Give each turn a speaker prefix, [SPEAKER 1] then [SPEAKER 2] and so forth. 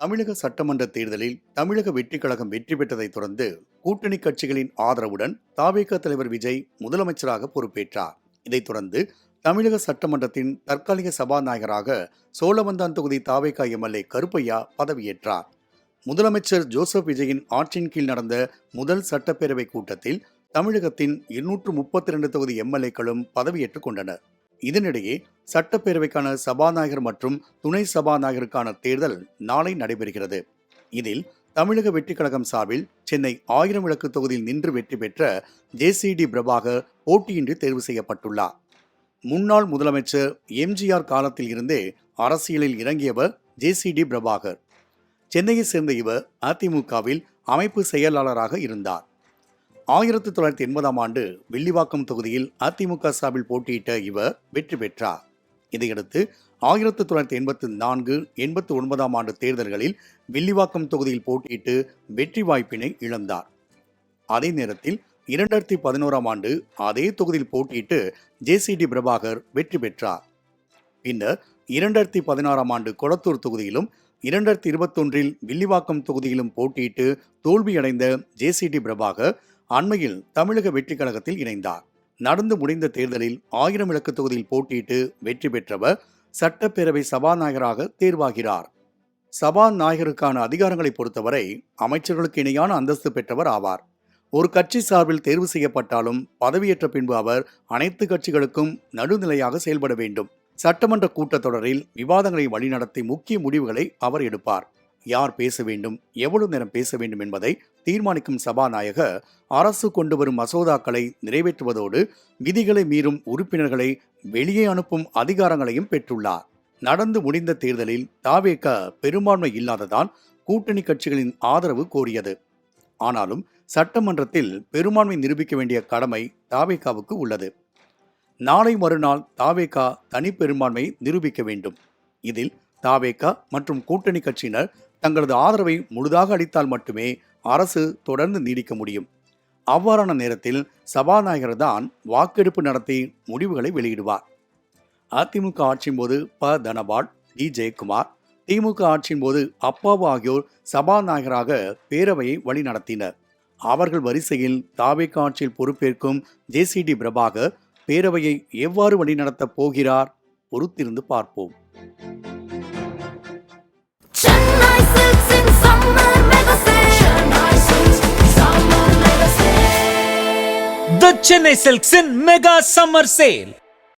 [SPEAKER 1] தமிழக சட்டமன்ற தேர்தலில் தமிழக வெற்றிக் கழகம் வெற்றி பெற்றதைத் தொடர்ந்து கூட்டணி கட்சிகளின் ஆதரவுடன் தாவேகா தலைவர் விஜய் முதலமைச்சராக பொறுப்பேற்றார். இதைத் தொடர்ந்து தமிழக சட்டமன்றத்தின் தற்காலிக சபாநாயகராக சோழவந்தான் தொகுதி தாவேகா எம்எல்ஏ கருப்பையா பதவியேற்றார். முதலமைச்சர் ஜோசப் விஜயின் ஆட்சியின் கீழ் நடந்த முதல் சட்டப்பேரவை கூட்டத்தில் தமிழகத்தின் 232 தொகுதி எம்எல்ஏக்களும் பதவியேற்றுக் கொண்டனர். இதனிடையே சட்டப்பேரவைக்கான சபாநாயகர் மற்றும் துணை சபாநாயகருக்கான தேர்தல் நாளை நடைபெறுகிறது. இதில் தமிழக வெற்றிக் கழகம் சார்பில் சென்னை 1000 விளக்கு தொகுதியில் நின்று வெற்றி பெற்ற ஜேசிடி பிரபாகர் போட்டியின்றி தேர்வு செய்யப்பட்டுள்ளார். முன்னாள் முதலமைச்சர் எம்ஜிஆர் காலத்தில் இருந்தே அரசியலில் இறங்கியவர் ஜேசிடி பிரபாகர். சென்னையை சேர்ந்த இவர் அதிமுகவில் அமைப்பு செயலாளராக இருந்தார். 1980 ஆண்டு வில்லிவாக்கம் தொகுதியில் அதிமுக சார்பில் போட்டியிட்ட இவர் வெற்றி பெற்றார். இதையடுத்து 1984, 89 ஆண்டு தேர்தல்களில் வில்லிவாக்கம் தொகுதியில் போட்டியிட்டு வெற்றி வாய்ப்பினை இழந்தார். அதே நேரத்தில் 2011 ஆண்டு அதே தொகுதியில் போட்டியிட்டு ஜேசிடி பிரபாகர் வெற்றி பெற்றார். பின்னர் 2016 ஆண்டு கொளத்தூர் தொகுதியிலும் 2021 வில்லிவாக்கம் தொகுதியிலும் போட்டியிட்டு தோல்வியடைந்த ஜேசிடி பிரபாகர் அண்மையில் தமிழக வெற்றிக் கழகத்தில் இணைந்தார். நடந்து முடிந்த தேர்தலில் 1000 விளக்கு தொகுதியில் போட்டியிட்டு வெற்றி பெற்றவர் சட்டப்பேரவை சபாநாயகராக தேர்வாகிறார். சபாநாயகருக்கான அதிகாரங்களை பொறுத்தவரை அமைச்சர்களுக்கு இணையான அந்தஸ்து பெற்றவர் ஆவார். ஒரு கட்சி சார்பில் தேர்வு செய்யப்பட்டாலும் பதவியேற்ற பின்பு அவர் அனைத்து கட்சிகளுக்கும் நடுநிலையாக செயல்பட வேண்டும். சட்டமன்ற கூட்டத்தொடரில் விவாதங்களை வழிநடத்தி முக்கிய முடிவுகளை அவர் எடுப்பார். யார் பேச வேண்டும், எவ்வளவு நேரம் பேச வேண்டும் என்பதை தீர்மானிக்கும் சபாநாயகர் அரசு கொண்டு வரும் மசோதாக்களை நிறைவேற்றுவதோடு விதிகளை மீறும் உறுப்பினர்களை வெளியே அனுப்பும் அதிகாரங்களையும் பெற்றுள்ளார். நடந்து முடிந்த தேர்தலில் தாவேகா பெரும்பான்மை இல்லாததால் கூட்டணி கட்சிகளின் ஆதரவு கோரியது. ஆனாலும் சட்டமன்றத்தில் பெரும்பான்மை நிரூபிக்க வேண்டிய கடமை தாவேகாவுக்கு உள்ளது. நாளை மறுநாள் தாவேகா தனி பெரும்பான்மை நிரூபிக்க வேண்டும். இதில் தாவேகா மற்றும் கூட்டணி கட்சியினர் தங்களது ஆதரவை முழுதாக அளித்தால் மட்டுமே அரசு தொடர்ந்து நீடிக்க முடியும். அவ்வாறான நேரத்தில் சபாநாயகர் தான் வாக்கெடுப்பு நடத்தி முடிவுகளை வெளியிடுவார். அதிமுக ஆட்சியின் போது ப. தனபால், டி. ஜெயக்குமார், திமுக ஆட்சியின் போது அப்பாவு ஆகியோர் சபாநாயகராக பேரவையை வழிநடத்தினர். அவர்கள் வரிசையில் தாவேகா ஆட்சியில் பொறுப்பேற்கும் ஜேசிடி பிரபாகர் பேரவையை எவ்வாறு வழிநடத்தப் போகிறார்? பொறுத்திருந்து பார்ப்போம்.
[SPEAKER 2] The Chennai Silks in Mega Summer Sale.